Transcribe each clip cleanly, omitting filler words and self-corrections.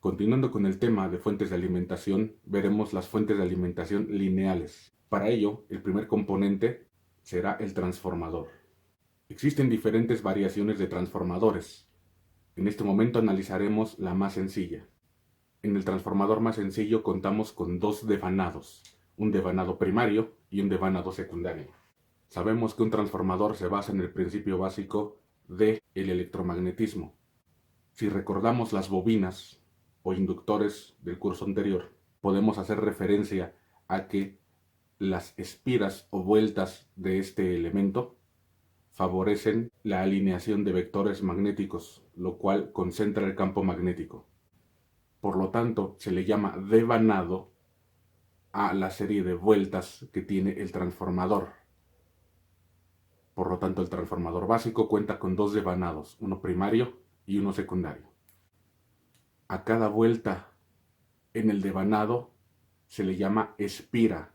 Continuando con el tema de fuentes de alimentación, veremos las fuentes de alimentación lineales. Para ello, el primer componente será el transformador. Existen diferentes variaciones de transformadores. En este momento analizaremos la más sencilla. En el transformador más sencillo contamos con dos devanados, un devanado primario y un devanado secundario. Sabemos que un transformador se basa en el principio básico del electromagnetismo. Si recordamos las bobinas o inductores del curso anterior, podemos hacer referencia a que las espiras o vueltas de este elemento favorecen la alineación de vectores magnéticos, lo cual concentra el campo magnético. Por lo tanto, se le llama devanado a la serie de vueltas que tiene el transformador. Por lo tanto, el transformador básico cuenta con dos devanados, uno primario y uno secundario. A cada vuelta en el devanado se le llama espira.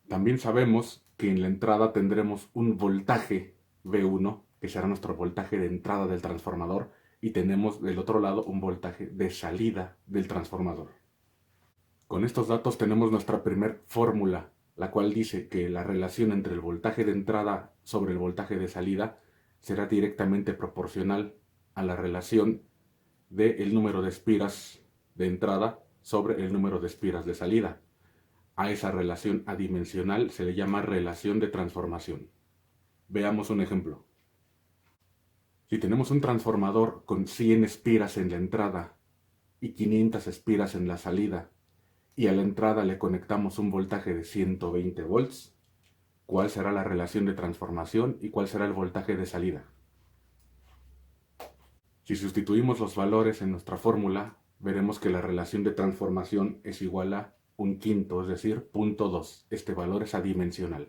También sabemos que en la entrada tendremos un voltaje V1, que será nuestro voltaje de entrada del transformador, y tenemos del otro lado un voltaje de salida del transformador. Con estos datos tenemos nuestra primer fórmula, la cual dice que la relación entre el voltaje de entrada sobre el voltaje de salida será directamente proporcional a la relación del número de espiras de entrada sobre el número de espiras de salida. A esa relación adimensional se le llama relación de transformación. Veamos un ejemplo. Si tenemos un transformador con 100 espiras en la entrada y 500 espiras en la salida, y a la entrada le conectamos un voltaje de 120 volts, ¿cuál será la relación de transformación y cuál será el voltaje de salida? Si sustituimos los valores en nuestra fórmula, veremos que la relación de transformación es igual a un quinto, es decir, 0.2. Este valor es adimensional.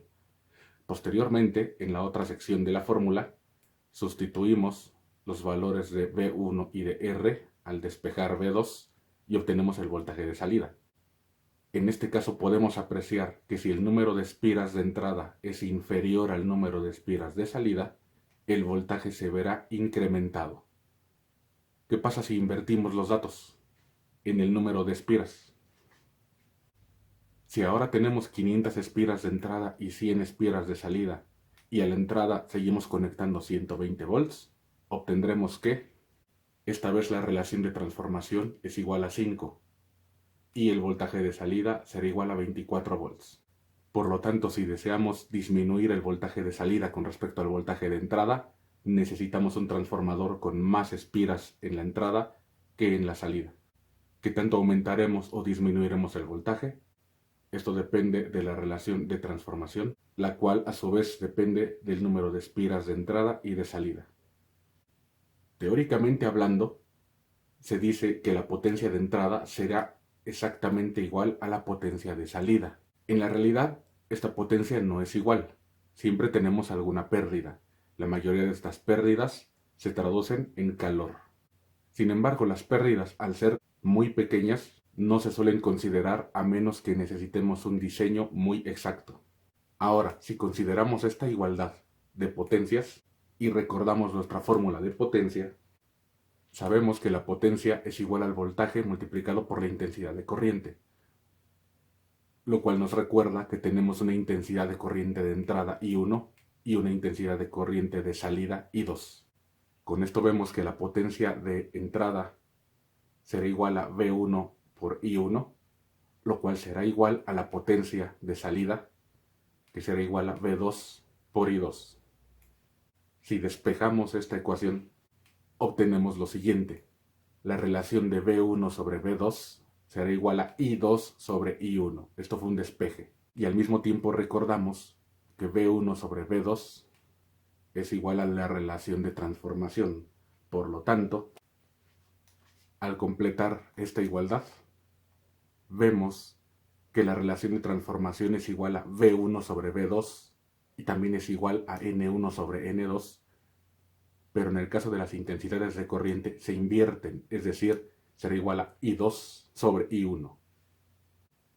Posteriormente, en la otra sección de la fórmula, sustituimos los valores de V1 y de R al despejar V2 y obtenemos el voltaje de salida. En este caso podemos apreciar que si el número de espiras de entrada es inferior al número de espiras de salida, el voltaje se verá incrementado. ¿Qué pasa si invertimos los datos en el número de espiras? Si ahora tenemos 500 espiras de entrada y 100 espiras de salida, y a la entrada seguimos conectando 120 volts, obtendremos que esta vez la relación de transformación es igual a 5, y el voltaje de salida será igual a 24 volts. Por lo tanto, si deseamos disminuir el voltaje de salida con respecto al voltaje de entrada, necesitamos un transformador con más espiras en la entrada que en la salida. ¿Qué tanto aumentaremos o disminuiremos el voltaje? Esto depende de la relación de transformación, la cual a su vez depende del número de espiras de entrada y de salida. Teóricamente hablando, se dice que la potencia de entrada será exactamente igual a la potencia de salida. En la realidad, esta potencia no es igual. Siempre tenemos alguna pérdida. La mayoría de estas pérdidas se traducen en calor. Sin embargo, las pérdidas, al ser muy pequeñas, no se suelen considerar a menos que necesitemos un diseño muy exacto. Ahora, si consideramos esta igualdad de potencias y recordamos nuestra fórmula de potencia, sabemos que la potencia es igual al voltaje multiplicado por la intensidad de corriente, lo cual nos recuerda que tenemos una intensidad de corriente de entrada I1 y una intensidad de corriente de salida I2. Con esto vemos que la potencia de entrada será igual a V1 por I1, lo cual será igual a la potencia de salida, que será igual a V2 por I2. Si despejamos esta ecuación, obtenemos lo siguiente. La relación de V1 sobre V2 será igual a I2 sobre I1. Esto fue un despeje. Y al mismo tiempo recordamos que V1 sobre V2 es igual a la relación de transformación. Por lo tanto, al completar esta igualdad, vemos que la relación de transformación es igual a V1 sobre V2 y también es igual a N1 sobre N2, pero en el caso de las intensidades de corriente se invierten, es decir, será igual a I2 sobre I1.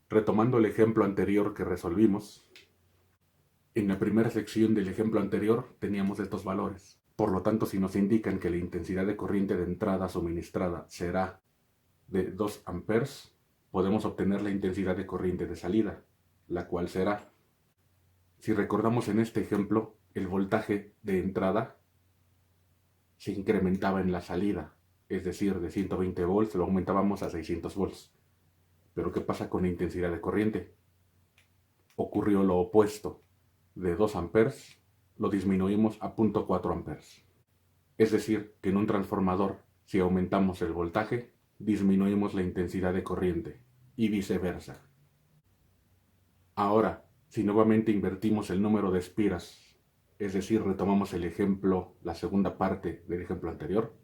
Retomando el ejemplo anterior que resolvimos, en la primera sección del ejemplo anterior teníamos estos valores. Por lo tanto, si nos indican que la intensidad de corriente de entrada suministrada será de 2 amperes, podemos obtener la intensidad de corriente de salida, la cual será, si recordamos en este ejemplo, el voltaje de entrada se incrementaba en la salida, es decir, de 120 volts lo aumentábamos a 600 volts. Pero ¿qué pasa con la intensidad de corriente? Ocurrió lo opuesto. De 2 amperes lo disminuimos a 0.4 amperes. Es decir, que en un transformador, si aumentamos el voltaje, disminuimos la intensidad de corriente, y viceversa. Ahora, si nuevamente invertimos el número de espiras, es decir, retomamos el ejemplo, la segunda parte del ejemplo anterior,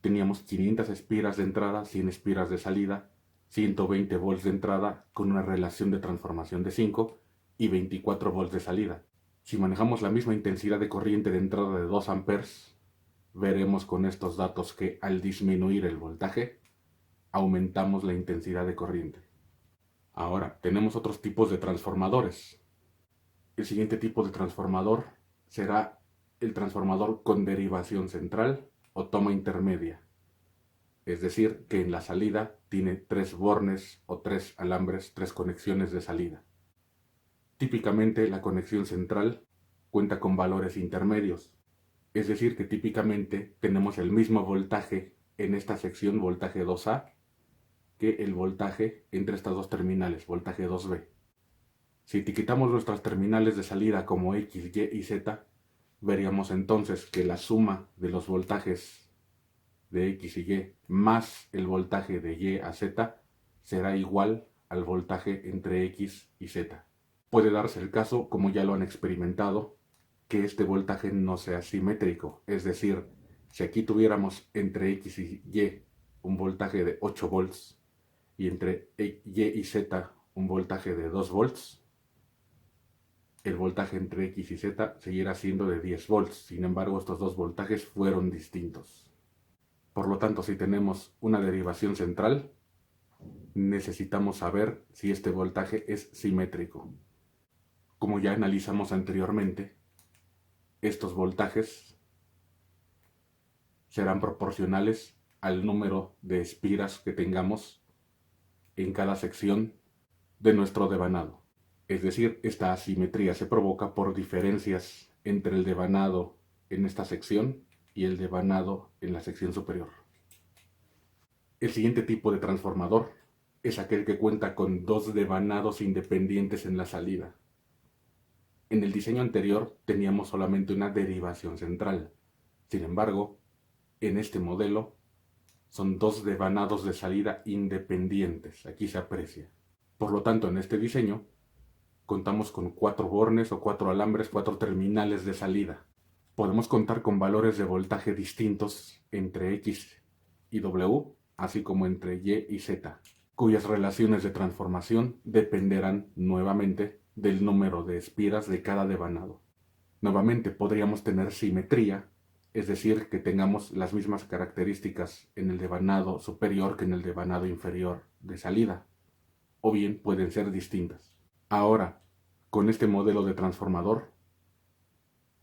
teníamos 500 espiras de entrada, 100 espiras de salida, 120 volts de entrada con una relación de transformación de 5 y 24 volts de salida. Si manejamos la misma intensidad de corriente de entrada de 2 amperes, veremos con estos datos que al disminuir el voltaje, aumentamos la intensidad de corriente. Ahora, tenemos otros tipos de transformadores. El siguiente tipo de transformador será el transformador con derivación central o toma intermedia. Es decir, que en la salida tiene 3 bornes o 3 alambres, 3 conexiones de salida. Típicamente la conexión central cuenta con valores intermedios. Es decir, que típicamente tenemos el mismo voltaje en esta sección, voltaje 2A, que el voltaje entre estas dos terminales, voltaje 2B. Si etiquetamos nuestras terminales de salida como X, Y y Z, veríamos entonces que la suma de los voltajes de X y Y más el voltaje de Y a Z será igual al voltaje entre X y Z. Puede darse el caso, como ya lo han experimentado, que este voltaje no sea simétrico, es decir, si aquí tuviéramos entre X y Y un voltaje de 8 volts y entre Y y Z un voltaje de 2 volts, el voltaje entre X y Z seguirá siendo de 10 volts. Sin embargo, estos dos voltajes fueron distintos. Por lo tanto, si tenemos una derivación central, necesitamos saber si este voltaje es simétrico. Como ya analizamos anteriormente, estos voltajes serán proporcionales al número de espiras que tengamos en cada sección de nuestro devanado. Es decir, esta asimetría se provoca por diferencias entre el devanado en esta sección y el devanado en la sección superior. El siguiente tipo de transformador es aquel que cuenta con 2 devanados independientes en la salida. En el diseño anterior teníamos solamente una derivación central. Sin embargo, en este modelo son 2 devanados de salida independientes. Aquí se aprecia. Por lo tanto, en este diseño contamos con 4 bornes o 4 alambres, 4 terminales de salida. Podemos contar con valores de voltaje distintos entre X y W, así como entre Y y Z, cuyas relaciones de transformación dependerán nuevamente del número de espiras de cada devanado. Nuevamente podríamos tener simetría, es decir, que tengamos las mismas características en el devanado superior que en el devanado inferior de salida, o bien pueden ser distintas. Ahora, con este modelo de transformador,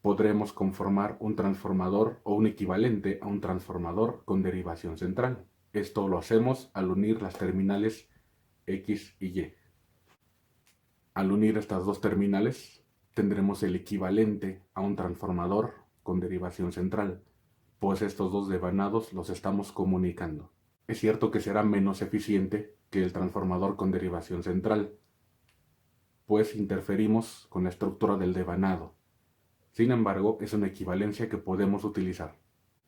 podremos conformar un transformador o un equivalente a un transformador con derivación central. Esto lo hacemos al unir las terminales X y Y. Al unir estas dos terminales, tendremos el equivalente a un transformador con derivación central, pues estos dos devanados los estamos comunicando. Es cierto que será menos eficiente que el transformador con derivación central, pues interferimos con la estructura del devanado. Sin embargo, es una equivalencia que podemos utilizar.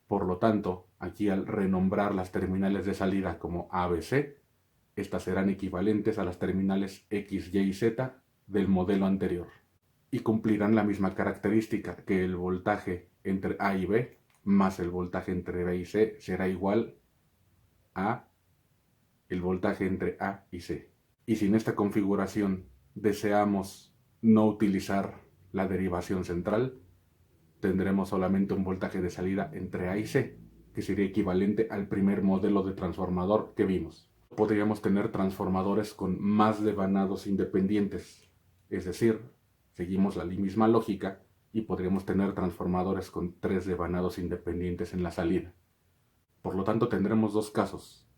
Por lo tanto, aquí al renombrar las terminales de salida como ABC, estas serán equivalentes a las terminales X, Y y Z del modelo anterior y cumplirán la misma característica, que el voltaje entre A y B más el voltaje entre B y C será igual a el voltaje entre A y C. Y si en esta configuración deseamos no utilizar la derivación central, tendremos solamente un voltaje de salida entre A y C, que sería equivalente al primer modelo de transformador que vimos. Podríamos tener transformadores con más devanados independientes, es decir, seguimos la misma lógica y podríamos tener transformadores con 3 devanados independientes en la salida. Por lo tanto, tendremos dos casos.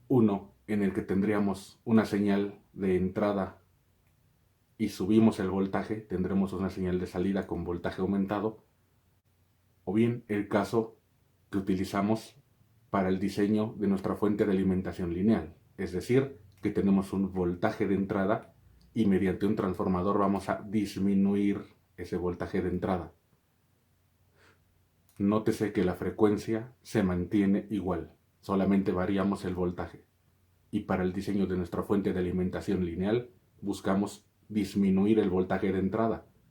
Uno en el que tendríamos una señal de entrada y subimos el voltaje, tendremos una señal de salida con voltaje aumentado, o bien el caso que utilizamos para el diseño de nuestra fuente de alimentación lineal, es decir, que tenemos un voltaje de entrada y mediante un transformador vamos a disminuir ese voltaje de entrada. Nótese que la frecuencia se mantiene igual, solamente variamos el voltaje. Y para el diseño de nuestra fuente de alimentación lineal buscamos disminuir el voltaje de entrada,